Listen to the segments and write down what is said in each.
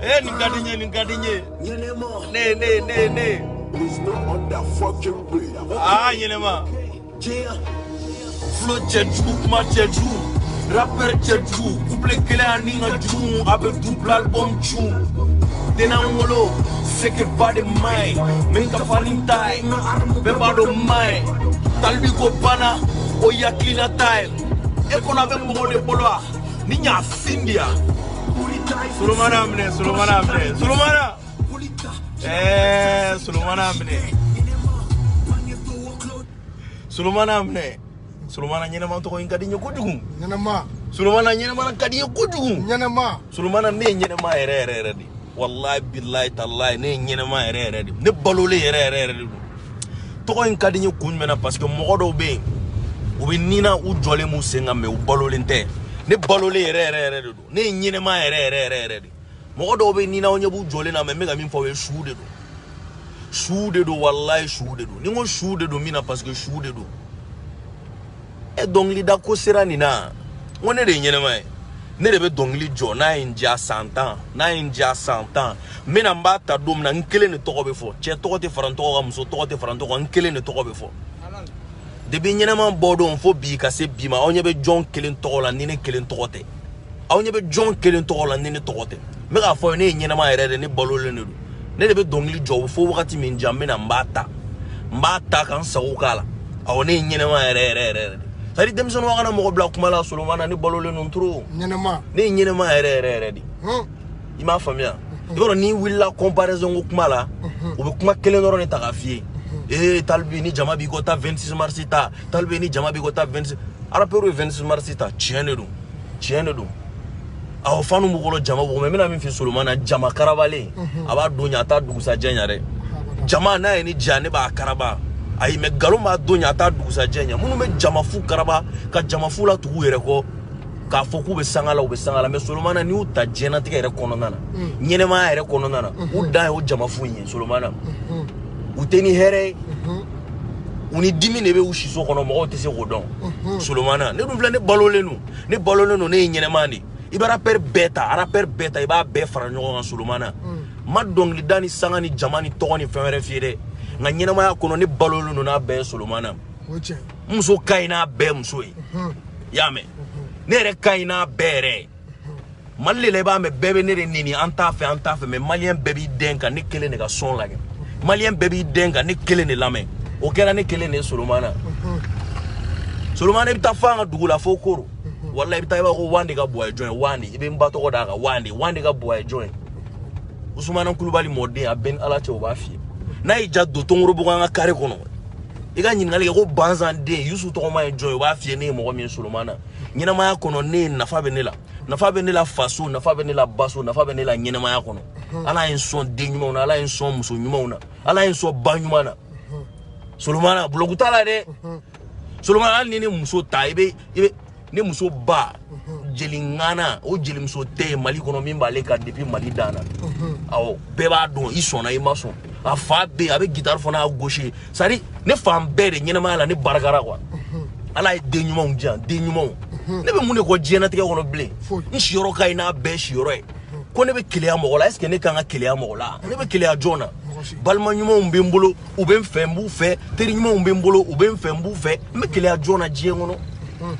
Eh, ningadinye. Ne. It's not on that fucking way. Ah, Yenema. Flow Tchedjou, kuma Tchedjou. Rapper Tchedjou. Couple kele aninga djou. Avec double album djou. Denangolo, c'est que pas de main. Menka fanintai. Beba do main. Talbi kopana. Oyakina taille. Et qu'on avait mon de poloa. Ninya Findia. Sulumana amne. Sulumana. Sulumana amne. Sulumana nyena man to ko ingadi nyoko dugum. Nyena ma. Sulumana nyena man kadi nyoko dugum. Nyena ma. Sulumana ne nyena ma ere di. Wallahi billahi tallahi ne nyena ma ere di. Ne balole ere di. To ko ingadi nyoko mena parce que mo do be. O be nina u jole mu senga me u balole nte. Ne balole ere di. Ne nyena ma ere di. Mo do be nina onye bu jole na me mega min fo we shude do wallahi shude do ni ngo shude do mina parce que shude do e dongli da ko serani na ngone de nyene mai ne de be dongli jo na inja 100 ans mina mbata dum na nkele ne to be fo che to te faran to ga muso to te faran to ga nkele ne to be fo de be nyene man bodo fo bi ka se bi ma onye be jon kelen to la ni ne kelen to te onye be jon kelen to la ni ne to te me ga fo ne nyene ma ere de ne balole ne do ne de be dongli jo fo wakati min jamme na mbata kan sa ukala aw ne nyene ma ere sari demson wakana mo bla kumala Sulumana ni balole non tro Nyena ma. ne nyene ma ere di ima famia iboro ni willa comparaison ko kumala o be kuma kelen doro ne tagafie talbi ni jama bi ko ta 26 mars ta talbi ni jama bi ko ta 26 arapero 26 mars ta tiene do aw fanu mu golo jama bo me na min fi Sulumana jama karabale aba dunya ta dugusa jenyare jama na ni jane ba karaba ay me galoma dunya ta dugusa jenya munu me jama fu karaba ka jama fu la tugu yere ko ka foku be sangala me Sulumana ni uta jena tika yere kono nana nyene ma yere kono nana uda o jama fu yin Sulumana uteni here uni dimi ne be ushiso kono mo te se godon Sulumana ne dum ne balole no ne nyene mani ibara per beta iba be fara nyogo Sulumana ma dongli dani sangani jamani togoni femere fiede nga nyena ma yakono ne balolo no na be Sulumana muso kaina be muso yame ne re kaina bere malile ba me bebe ne nini anta fe me malien bebi denka ne kele ne ga son lage malien bebi denka ne kele ne lame o kera ne kele ne Sulumana bita fanga dugula fokoro wallahi bita ba ko wande ga boy join wande ibe mbato ko daga wande ga boy join Usmana Kulubali mode a ben ala che o ba fi na ija do tongoro bu nga kare kono iga nyinga le ko banzan de yusu to ma join o ba fi ne mo mi Sulumana nyina ma kono ne nafa be ne la faso nafa be ne la baso nafa be ne la nyina ma kono ala en son de nyuma na ala en son muso nyuma na ala en so ba nyuma na Sulumana blogutala de Sulumana ni muso ta ibe ne muso ba jelingana o jelimso te mali kono mimba le ka depuis mali dana awo beba don isona imaso afa be avec guitare fona a gauche sari ne fam bere nyina mala ne baragara kwa ala de nyuma unja de nyuma ne be mune ko jena tige kono ble nshiro kai na be shiro ko ne be kele amo la est ce que ne kanga kele amo la ne be kele a jona balma nyuma umbembolo ubem fembu fe teri nyuma umbembolo ubem fembu fe me kele a jona jengono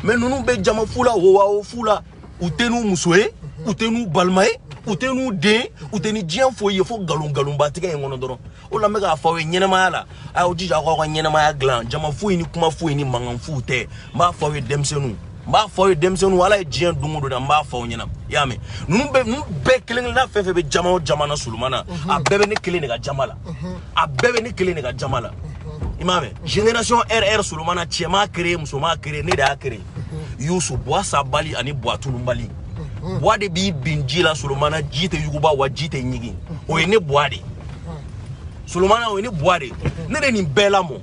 mais nous be jama fula o fula utenu musoe utenu balmae utenu de uteni jian foye fo galon batika ngono doro o la mega fawe nyena mala a o jija ko nyena ma glan jama fu ni kuma fu ni mangan fu te ma fawe demsenu wala jian dungo do ma fawe nyena yame nous be kelen na fefe be jama na Sulumana a bebe ne kelen ga jamala imame génération RR Sulumana chema créé musoma créé ne da créé Youssou bois sabali ani bois tulumbali bois de bi binjila Sulumana jite yuguba wa jite nyigi o ne bois de Sulumana o ne bois de ne de ni bela mo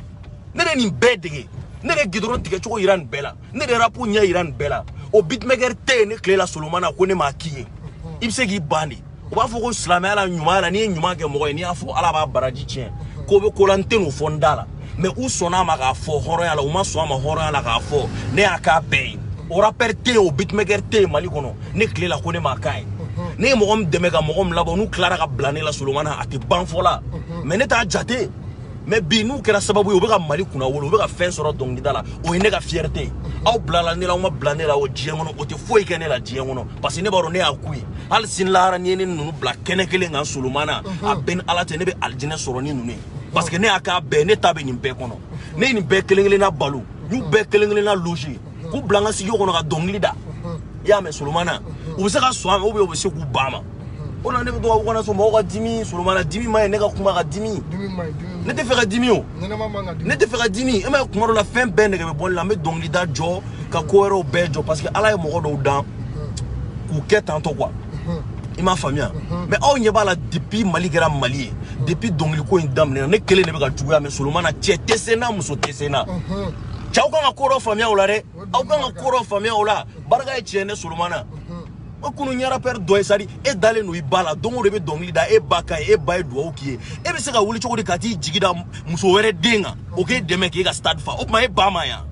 ne de ni bedege ne de gidron tike choko Iran bela ne de rapu nya Iran bela o beatmaker te ne klela Sulumana ko ne makiye ibsegi bandi o ba fo ko islamia la nyuma la ni nyuma ke mo ni afo ala ba baraji chien ko be kolanteno fondala mais où sona ma ga fo horo ya la uma so ma horo ya la ga fo ne aka be o rapper te o beatmaker te mali kono ne kle la ko ne makai ne ye mɔgɔ min dɛmɛ ka mɔgɔ min labɔ n'u tilara ka bila ne la Solomana a tɛ ban fɔ la mais ne t'a jate mais bi n'u kɛra sababu ye u bɛ ka Mali kunna wolo u bɛ ka fɛn sɔrɔ dɔnkilida la o ye ne ka fierté aw bilala ne la aw ma bila ne la o diɲɛ kɔnɔ o tɛ foyi kɛ ne la diɲɛ kɔnɔ parce que ne b'a dɔn ne y'a ku ye hali sini lahara ni ye ne ninnu bila kɛnɛ kelen kan Solomana a bɛɛ ni Ala cɛ ne bɛ alijinɛ sɔrɔ ni ninnu ye parce que ne y'a k'a bɛɛ ne ta bɛ nin bɛɛ kɔnɔ ne ye nin bɛɛ kelen kelenna balo n'u bɛɛ kelen kelenna loger k'u bila n ka studio kɔnɔ ka dɔnkili da i y'a mɛn Solomana u bɛ se ka sɔn a ma ou bien u bɛ se k'u ban ma o la ne bɛ to ka kɔnɔ so mɔgɔw ka dimi Solomana dimi ma ye ne ka kuma ka dimi ne tɛ fɛ ka dimi o ne tɛ fɛ ka dimi e ma ye kuma dɔ la fɛn bɛɛ nɛgɛ bɛ bɔ ne la n bɛ dɔnkilida jɔ ka ko wɛrɛw bɛɛ jɔ parce que Ala ye mɔgɔ dɔw dan k'u kɛ tantɔ quoi i m'a faamuya mais aw ɲɛ b'a la depuis Mali kɛra Mali ye depuis dɔnkiliko in daminɛ ne kelen de bɛ ka juguya mais Solomana cɛ tɛ se n'a muso tɛ se n'a cɛw kan ka ko dɔ faamuya o la dɛ aw kan ka ko dɔ faamuya o la barika ye tiɲɛ ne Solomana o kunu ɲɛra père dɔ ye sadi e dalen no i ba la don o de bɛ dɔnkili da e ba ka ye e ba ye duwawu k'i ye e bɛ se ka wuli cogo di ka t'i jigi da muso wɛrɛ den kan o k'e dɛmɛ k'e ka stade fa o tuma e ba ma yan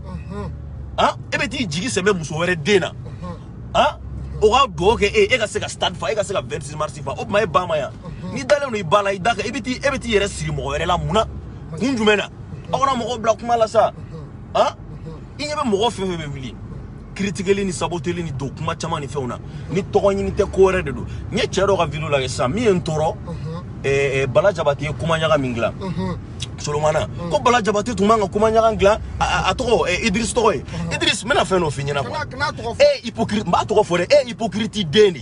e bɛ t'i jigi sɛbɛ muso wɛrɛ den na o ka duwawu kɛ e ka se ka stade fa e ka se ka 26 mars fa o tuma e ba ma yan ni dalen no i ba la i da kan e bɛ t'i yɛrɛ siri mɔgɔ wɛrɛ la mun na kun jumɛn na aw kana mɔgɔw bila kuma la sa i ɲɛ bɛ mɔgɔ fɛn fɛn bɛ wuli critiquer ni saboter ni do kuma caman ni fɛnw na ni tɔgɔ ɲini tɛ ko wɛrɛ de don n ye cɛ dɔ ka vidéo lajɛ sisan min ye n tɔɔrɔ Bala Jabate ye kuma ɲaga min dilan Solomana ko Bala Jabate tun man ka kuma ɲaga dilan a tɔgɔ Idriss tɔgɔ ye Idriss n bɛna fɛn dɔ f'i ɲɛna quoi hypocrite n b'a tɔgɔ fɔ dɛ hypocrite den de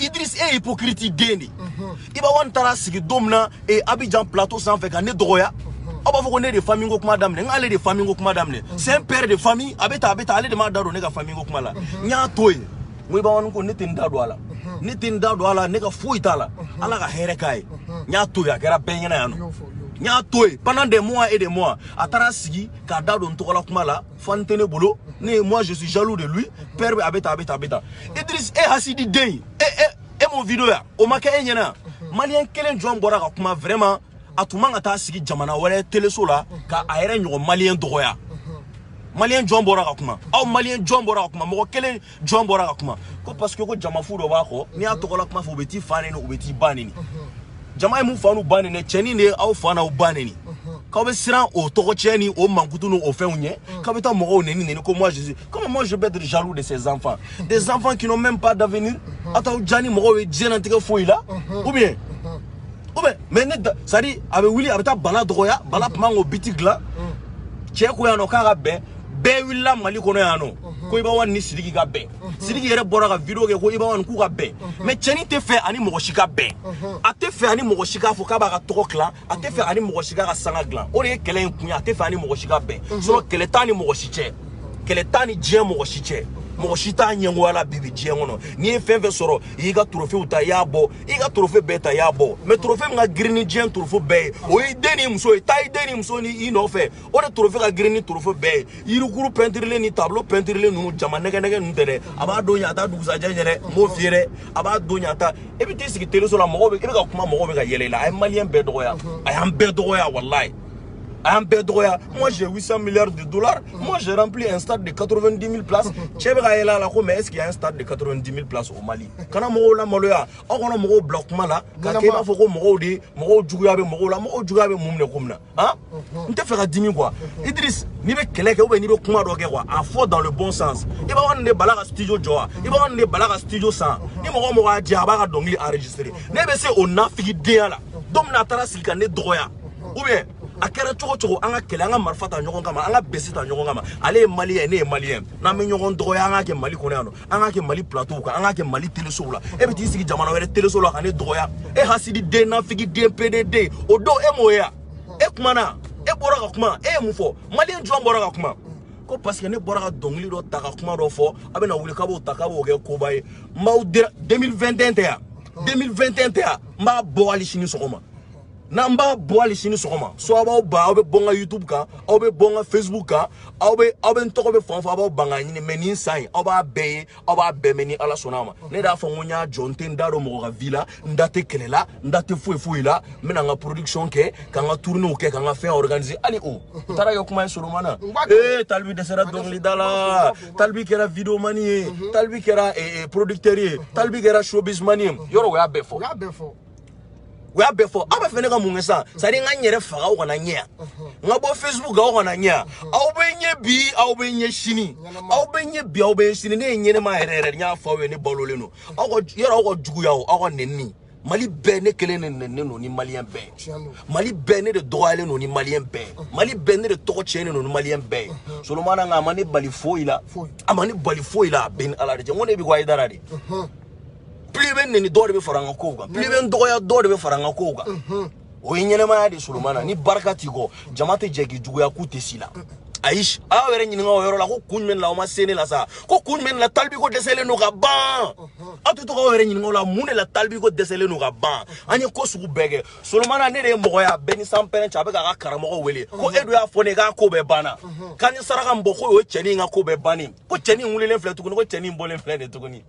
Idriss hypocrite den de Iba Wan taara sigi don min na Abidjan plateau sanfɛ ka ne dɔgɔya aw b'a fɔ ko ne de famille ko kuma daminɛ n k'ale de famille ko kuma daminɛ c'est un père de famille a bɛ ta ale de m'a da don ne ka famille ko kuma la n y'a to yen n ko Iba Wan ko ne tɛ n da don a la ne tɛ n da don a la ne ka foyi t'a la Ala ka hɛrɛ k'a ye n y'a to yen a kɛra bɛɛ ɲɛna yan nɔ n y'a to yen pendant des mois et des mois a taara sigi k'a da don n tɔgɔla kuma la fan tɛ ne bolo moi je suis jaloux de lui père a bɛ ta Idriss hasidi den mon vidéo ya o ma kɛ e ɲɛna malien kelen jɔn bɔra ka kuma vraiment a tun man ka taa sigi jamana wɛrɛ teleso la ka a yɛrɛ ɲɔgɔn malien dɔgɔya malien jɔn bɔra ka kuma aw malien jɔn bɔra ka kuma mɔgɔ kelen jɔn bɔra ka kuma ko parce que ko jamafu dɔ b'a kɔ n'i y'a tɔgɔla kuma fɔ u bɛ t'i fa nɛni u bɛ t'i ba nɛni jama ye mun fa n'u ba nɛni cɛnin de ye aw fa n'aw ba nɛni k'aw bɛ siran o tɔgɔ tiɲɛ ni o mankutu ni o fɛnw ɲɛ k'aw bɛ taa mɔgɔw nɛni ko comment moi je peux être jaloux de ces enfants des enfants qui n'ont même pas d'avenir a t'aw diya ni mɔgɔw ye diɲɛlatigɛ foyi la ou bien mais ne ça dit a bɛ wuli a bɛ taa Bala dɔgɔya Bala tun man k'o biti dilan cɛ ko yan nɔ k'a ka bɛn bɛɛ wulila Mali kɔnɔ yan nɔ ko Iba Wan ni Sidiki ka bɛn Sidiki yɛrɛ bɔra ka vidéo kɛ ko Iba Wan k'u ka bɛn mais cɛnin tɛ fɛ ani mɔgɔ si ka bɛn a tɛ fɛ ani mɔgɔ si k'a fɔ k'a b'a ka tɔgɔ tilan a tɛ fɛ ani mɔgɔ si k'a ka sanga dilan o de ye kɛlɛ in kun ye a tɛ fɛ ani mɔgɔ si ka bɛn sinon kɛlɛ t'a ni mɔgɔ si cɛ kɛlɛ t'a ni diɲɛ mɔgɔ si cɛ mɔgɔ si t'a ɲɛngoya la bibi diɲɛ kɔnɔ n'i ye fɛn fɛn sɔrɔ i y'i ka trophée ta i y'a bɔ i ka trophée bɛɛ ta i y'a bɔ mais trophée min ka girin ni diɲɛ trophée bɛɛ ye o y'i den ni muso ye taa i den ni muso ni i nɔfɛ o de trophée ka girin ni trophée bɛɛ ye yirikuru peinturelen ni tableau peinturelen ninnu jama nɛgɛ ninnu tɛ dɛ a b'a don ɲɛ a t'a dugusajɛ ɲɛ dɛ n b'o f'i ye dɛ a b'a don ɲɛ a ta e bɛ t'i sigi téléso la mɔgɔw bɛ e bɛ ka kuma mɔgɔw bɛ ka yɛlɛ i la a ye maliyɛn bɛɛ dɔgɔya a y'an bɛɛ dɔgɔya walayi moi j'ai 800 milliards de dollars. Moi j'ai rempli un stade de 90 000 places. Mais est-ce qu'il y a un stade de 90 000 places au Mali? Quand on a maloya, on a un bloc mala, quand on a fait moro jugabe moro la moro jugabe mumne kumna. Hein? On te fera 10 000 quoi. Idriss, ni be keleke ou ni be kuma doge quoi. À fond dans le bon sens. Il va on ne balaga studio joa. Il va on ne balaga studio sans. Ni moro a diaba dongli enregistrer. Ne be se on a figi dia la. Dom na tara silka ne droya. Ou bien a kɛra cogo an ka kɛlɛ an ka marifa ta ɲɔgɔn kama an ka besi ta ɲɔgɔn kama ale ye malien ne ye malien n'an bɛ ɲɔgɔn dɔgɔya an ka kɛ Mali kɔnɔ yan nɔ an ka kɛ Mali plateau kan an ka kɛ Mali téléso la e bɛ t'i sigi jamana wɛrɛ téléso la ka ne dɔgɔya e hasidi den nafigi den PDD o don e m'o ye yan e kumana e bɔra ka kuma e ye mun fɔ malien jɔn bɔra ka kuma ko parce que ne bɔra ka dɔnkili dɔ ta ka kuma dɔ fɔ a bɛ na wuli k'a b'o ta k'a b'o kɛ koba ye n b'aw 2021 tɛ yan 2021 tɛ yan n b'a bɔ hali sini sɔgɔma Namba boali sini sokoma so aba ba obe bonga YouTube ka obe bonga Facebook ka obe ntoko be fonfa aba banga nyine meni sai oba be meni ala sonama ne da fa ngonya jonte ndaro mo ga villa ndate kelela ndate foué la mena nga production ke ka nga tourner ke ka nga faire organiser ali o tara yo kuma solomana talbi de sera donc lidala talbi kera video manie talbi kera producteur talbi kera showbiz manie yoro ya befo we are before aba fenega mungesa sari nga nyere faga o kana nya nga bo Facebook ga o kana nya au benye bi au benye shini au benye bi au benye shini ne nyene ma herere nya fa we ne bolole no o yero o jugu ya o nenni mali be ne kele ne no ni malien be mali be ne de droit no ni malien be mali be ne de toko chene no ni malien be solomana nga mani bali foila amani bali foila ben ala de ngone bi kwa idara de pliben ni do de be faranga koga pliben doya do de be faranga koga o yinyene ma de sulumana ni barkati go jamate jegi jugu ya kutesila aish awere nyini nga oyoro la ko kunmen la o ma sene la sa ko kunmen la talbi ko desele no ga ban atu to awere nyini nga la mune la talbi ko desele no ga ban anye ko sugu bege sulumana ne de mogo ya beni sampere chabe ga karamo wele ko edu ya fone ga ko be bana kan saraka mboko o cheni nga ko be bani ko cheni ngulele fletu ko cheni mbole flene to koni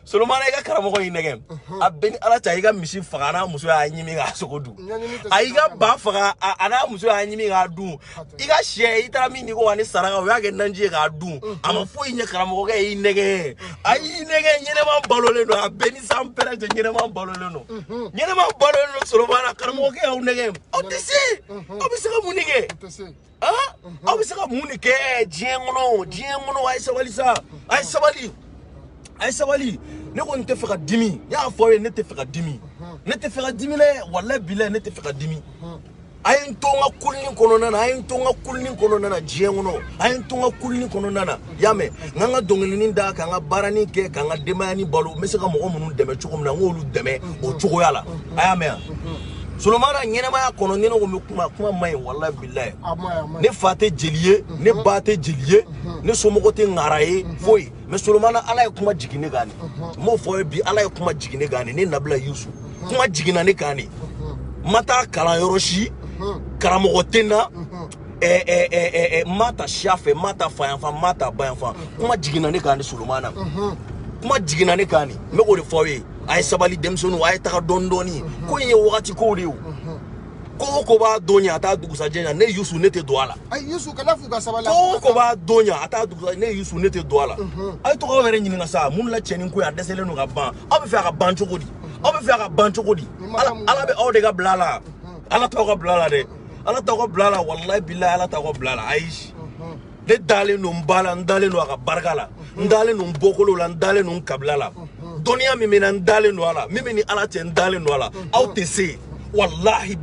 sulumana ga karamo ko inege abeni ala cha iga misi fagana muso ya nyimi ga sokodu aiga ba faga ana muso ya nyimi ga du iga she itara mini ko wani saraka o yage nanje ga du ama fo inye karamo ko e inege ai inege nyene ma balole no abeni sampere je nyene ma balole no solomana karamo ko e unege o tisi o bisaka munige o bisaka munike diengono ay sabali ne ko nte feka dimi ya fo ne te feka dimi le wallahi billahi ne te feka dimi ayin tonga kulni kono nana diengono ayin tonga kulni kono nana yame nganga dongilini da ka nga barani ke ka nga demani balu mesaka mo munun deme chukumna ngolu deme o chuko yala ayame solomana nyene ma kono nino ko kuma mai wallahi billahi ne fate jeliye ne bate jeliye ne somoko te ngaraye foi mais solomana ala kuma jigine gani mo foi bi ala kuma jigine gani ne nabla yusu kuma jigina ne gani mata kala yoroshi karamogo tena mata shafe mata fayanfa mata bayanfa kuma jigina ne gani solomana kuma jigina ne gani me ko de foi ay sabali demsonu ay taka dondoni ko yen wakati ko rew ko ba donya ata dugusa jenya ne yusu nete doala ay yusu kana fuga sabala ko ba donya ata dugusa ne yusu nete doala ay to ko were nyini ngasa mun la chenin ko ya desele no ga ban obe fe ga ban chokodi ala be o de ga blala ala to ga blala de ala to ga blala wallahi billahi ala to ga blala aish de dale no mbala ndale no ga barkala ndale no mbokolo la ndale no kablala donia mimi na ndale no ala mimi ni ala te ndale no ala au te se wallahi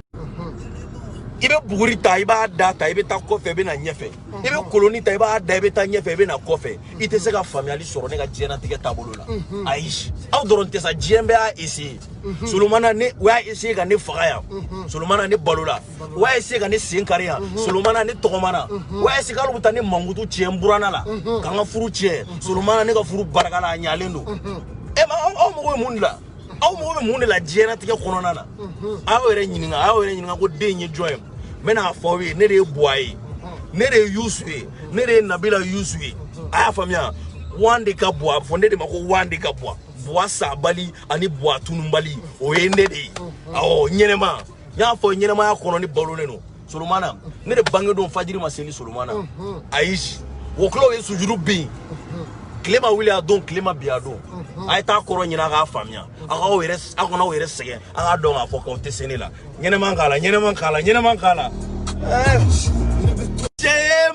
ibe buguri ta iba data ibe ta kofe be na nyefe ibe koloni ta iba da ibe ta nyefe be na kofe ite se ga family soro ne ga jena tike tabolo la aish au doronte sa jembe a ici solomana ne wa ici ga ne fagaya solomana ne balola wa ici ga ne sinkariya solomana ne togomana wa ici ga lubuta ne mangutu tiemburana la kanga furu tie solomana ne ga furu barakala nyalendo e ma o mo munla aw mo be mun la jena tike konona na awere nyinga ko denye joy mena fowe ne de boy ne de yuswe ne de nabila yuswe aya famia wande ka boa fonde de mako wande ka boa sabali ani boa tunumbali o yende de awo nyenema ya fo nyenema ya kono ni balole no solomana ne de bange do fajiri maseli solomana aish wo klo ye sujuru bi klema wili adon klema biado ay ta koro nyina ga famia aga o ires agona o ires sege aga don afo ko te senila nyene man kala je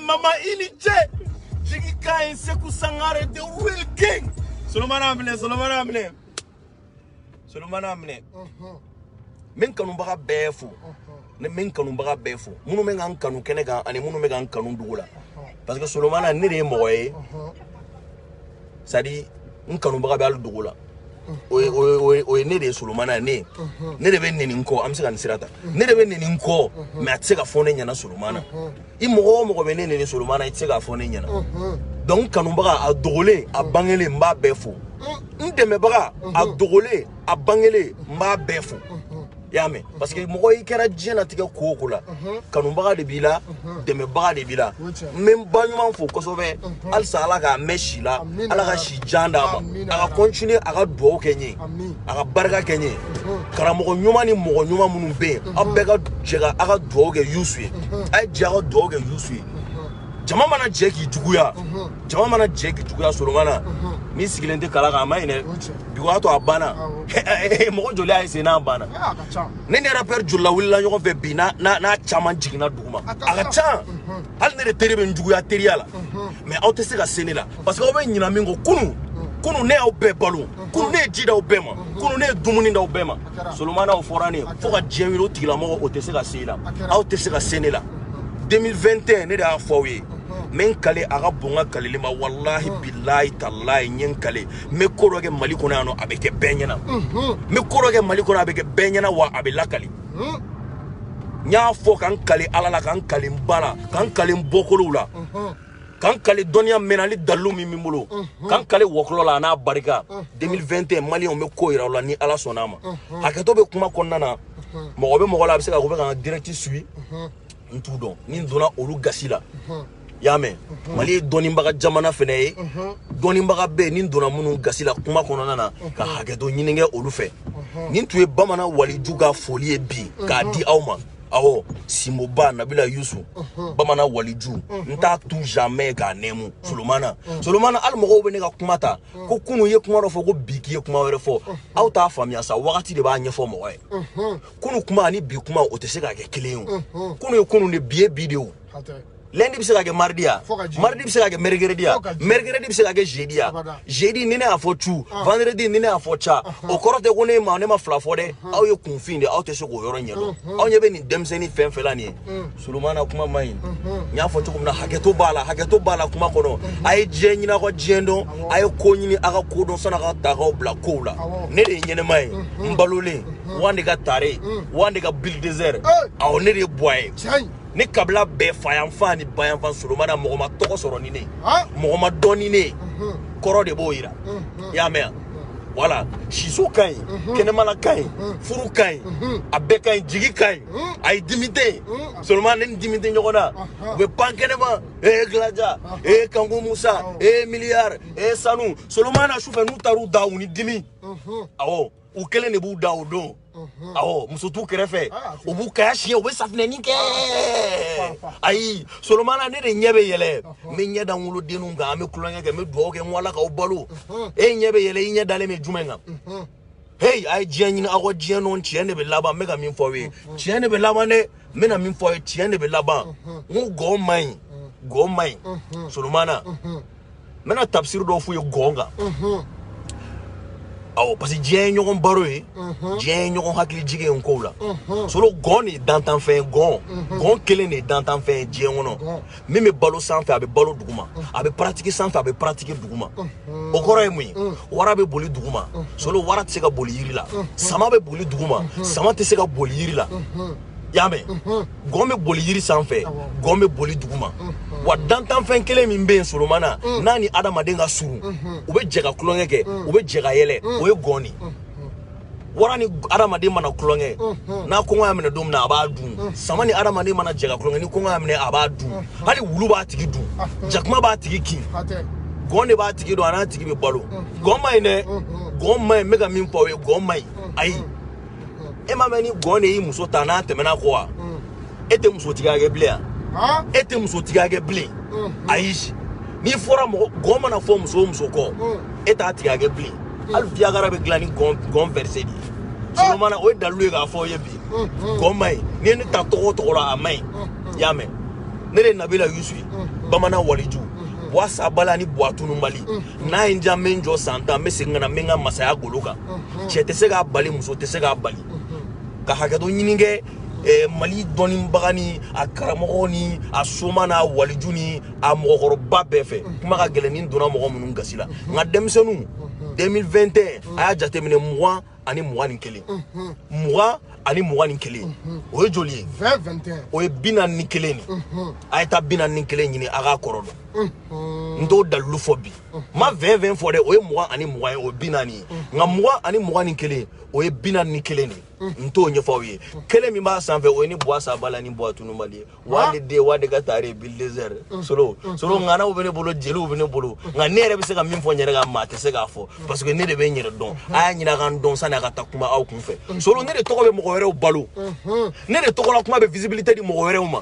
mama ini je jigi kain seku sangare de real king solomana amne men kanu baga befo ne men kanu baga befo munu men an kanu kenega ani munu men an kanu dugula parce que solomana ne de moye sadi nkanu baga be alu dugula o ne de solomana ne de be neni ko am se kan sirata ne de be neni ko me atse ga fone nyana solomana I mo be neni solomana itse ga fone nyana donc kanu baga a dugule a bangele mba befo ndeme baga a dugule a bangele mba befo Yame parce que mogo i kera jena tika ko la kanu baga de bila deme baga de bila même banyuma fo kosobe al sala ga meshila ala ga shi janda ma aga continuer aga do kenye aga barga kenye karamogo nyuma ni mogo nyuma munu be abega jega aga do ge yusu ay jago do ge yusu jama mana jeki juguya jama mana jeki juguya solomana mi sigilende kala ga mayne biwato abana mogo joli ay sena bana ne ne rapper julla willa nyogo fe bina na chama jigina duguma aga cha hal ne terebe njuguya teriala mais auto se ga senela parce que obe nyina mingo kunu ne au be balu kunu ne jida au bema kunu ne dumuni da au bema solomana o forane fo ga jemiro tigila mogo o te se ga sela auto se ga senela 2021 ne da fowe men kale aga bonga kale lima wallahi billahi tallahi nyen kale me koroge malikona no abeke benyana me koroge malikona abeke benyana wa abela kale nya fo kan kale alala kan kale mbala kan kale mbokolula kan kale donia menali dalu mimmulo kan kale woklola na barika 2021 malion me ko ira la ni ala sonama haketo be kuma konnana mogobe mogola be se ka go be kan direct sui ntudon ni ndona olu gasila Yame, mali doni mbaga jamana fene doni mbaga be nin dona munu gasila kuma konona na ka hagedo nyinenge olufe nin tuwe bamana wali juga folie bi ka di awma awo simoba nabila yusu bamana wali ju nta tu jamais ka nemu solomana al mogo be ne ka kumata ko kunu ye kuma ro fo ko biki ye kuma were fo aw ta famia sa wakati de ba nyefo mo way kunu kuma ni bi kuma o te se ka ke kelen kunu ye kunu ne biye video lundi bi se ka ke mardia mardi bi se ka ke mercredia mercredi bi se ka ke jedia jeudi nene a fo tu vendredi nene a fo cha o korote ko ne ma fla fo de aw ye kunfin de aw te se ko yoro nyedo aw nyebe ni demseni fenfela ni solomana kuma mayin nya fo to kuma haketo bala kuma kono ay jenyi na ko jendo ay ko nyini aga ko don sana ka ta ko bla ko la ne de nyene may mbalole wande ka tare wande ka build desert aw ne de boy ni kabla be fayan fani bayan fan solomana mogoma toko soro ni ne mogoma doni ne koro de boira ya me voilà shiso kai kenemala kai furu kai abeka jigi kai ay dimite solomana ni dimite nyogona be pankenema glaja kangu musa milliard sanu solomana shufa nutaru dauni dimi awo ukele ne bu daudo awo musotu kerefe obu kashi obe safne nike ai solomana ne de nyebe yele me nyeda ngulu denu nga me kulonga ke me do ke nwala ka obalo nyebe yele nya dale me jumenga hey ai jenyi ago jeno nchiene be laba mega min fowe chiene be laba ne me na min fowe chiene be laba ngu go mai solomana me na tafsir do fu yo gonga awo parce que Dieu ñogon baro yi Dieu ñogon hakili jige on ko la solo goni dantan fe gon kelene dantan fe Dieu wono meme balo sans fe abe balo duguma abe pratiquer sans fe abe pratiquer duguma o koro e muy wara be boli duguma solo wara te se ka boli yiri la sama be boli duguma sama te se ka boli yiri la yame gome boli yiri sans fe gome boli duguma wa dantan fen kele min be solomana nani adama denga suru ube jega kulongeke ube jega yele oye goni warani adama de mana kulonge na kongo ya mene dum na abadu samani adama de mana jega kulonge ni kongo ya mene abadu hali wulu ba tigi du jakma ba tigi kin gone ba tigi do ana tigi be balo goma ine goma mega min powe goma ai emameni gone yi muso tana temena kwa ete muso tiga ge blea ete muso tiga ge ble aish ni fora mo goma na fo muso ko eta tiga ge ble al viagara be glani gon verse di solomana o dalu ga fo yebi goma ni ni ta to la amai yame nere nabila yusuf bamana waliju wasa balani boatunu mali na inja menjo santa mesinga menga masaya goluka chete se ga bali muso te se ga bali ka hakado nyininge mali doni mbagani akaramogoni asomana walijuni amogoro babefe kuma ka gelenin dona mogo munun gasila nga demsenu 2021 aya jatemine moi ani moi ni kele o joli 2021 o bina ni kele ni aya ta bina ni kele ni aga korodo ndo dalu fobi ma 20 fo de o ye mugan ani mugan o binani nga mugan ani mugan ni kelen o ye binani ni kelen ni nto ɲɛ fɔ ye kelen min b'a sanfɛ o ye ni bois sabala ni bois tunu mali wali de ka tare bil desert solo ngana o be ne bolo jeliw be ne bolo nga ne yɛrɛ be se ka min fɔ ɲɛrɛ ka ma tɛ se ka fɔ parce que ne de be ɲɛrɛ dɔn a ɲina kan dɔn sani ka ta kuma aw kun fɛ solo ne de tɔgɔ be mɔgɔ wɛrɛw balo ne de tɔgɔ la kuma be visibilité di mɔgɔ wɛrɛw ma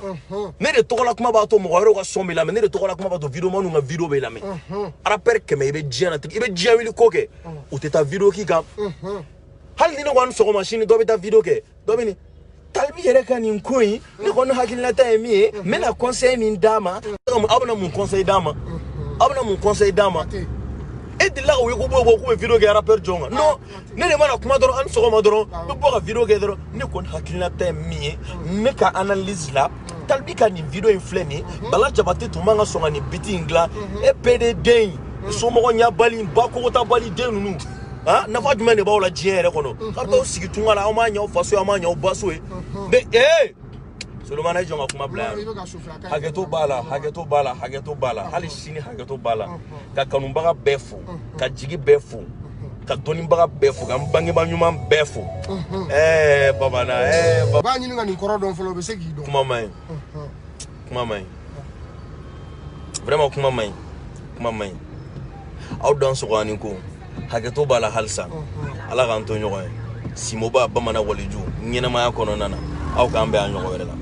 ne de tɔgɔ la kuma b'a to mɔgɔ wɛrɛw ka son be lamɛn ne de tɔgɔ la kuma b'a to vidéo manu ka vidéo be lamɛn rappeur kɛmɛ i be diɲɛ na i be diɲɛ wili ko kɛ u tɛ taa vidéo k'i kan hali ni ne ko an sɔgɔma sini dɔ bɛ taa vidéo kɛ dɔ bɛ nin Talbi yɛrɛ ka nin ko in ne kɔni hakilinata ye min ye n bɛna conseil min d'a ma aw bɛna mun conseil d'a ma aw bɛna mun conseil d'a ma e delila ka wele ko k'u bɛ vidéo kɛ rappeur jɔn kan non ne de mana kuma dɔrɔn an sɔgɔma dɔrɔn n bɛ bɔ ka vidéo kɛ dɔrɔn ne kɔni hakilinata ye min ye ne ka analyse la Talbi ka nin vidéo in filɛ nin ye Bala Jabate tun man ka sɔn ka nin biti in dilan e PD den somɔgɔ ɲabali bakɔgɔta bali den ninnu nafa jumɛn de b'aw la diɲɛ yɛrɛ kɔnɔ ka t'aw sigi tunga la aw m'a ɲɛ aw faso ye aw m'a ɲɛ aw baso ye mais Solomana jɔn ka kuma bila yan hakɛto b'a la hali sini hakɛto b'a la ka kanubaga bɛɛ fo ka jigi bɛɛ fo ka dɔnnibaga bɛɛ fo ka n bangeba ɲuman bɛɛ fo babana b'a ɲini ka nin kɔrɔ dɔn fɔlɔ o bɛ se k'i dɔn kuma man ɲi vraiment kuma man ɲi aw dan sɔgɔani ko hakɛto b'a la halisa ala k'an to ɲɔgɔn ye Simoba bamanan waliju ɲɛnamaya kɔnɔna na aw k'an bɛn a ɲɔgɔn wɛrɛ la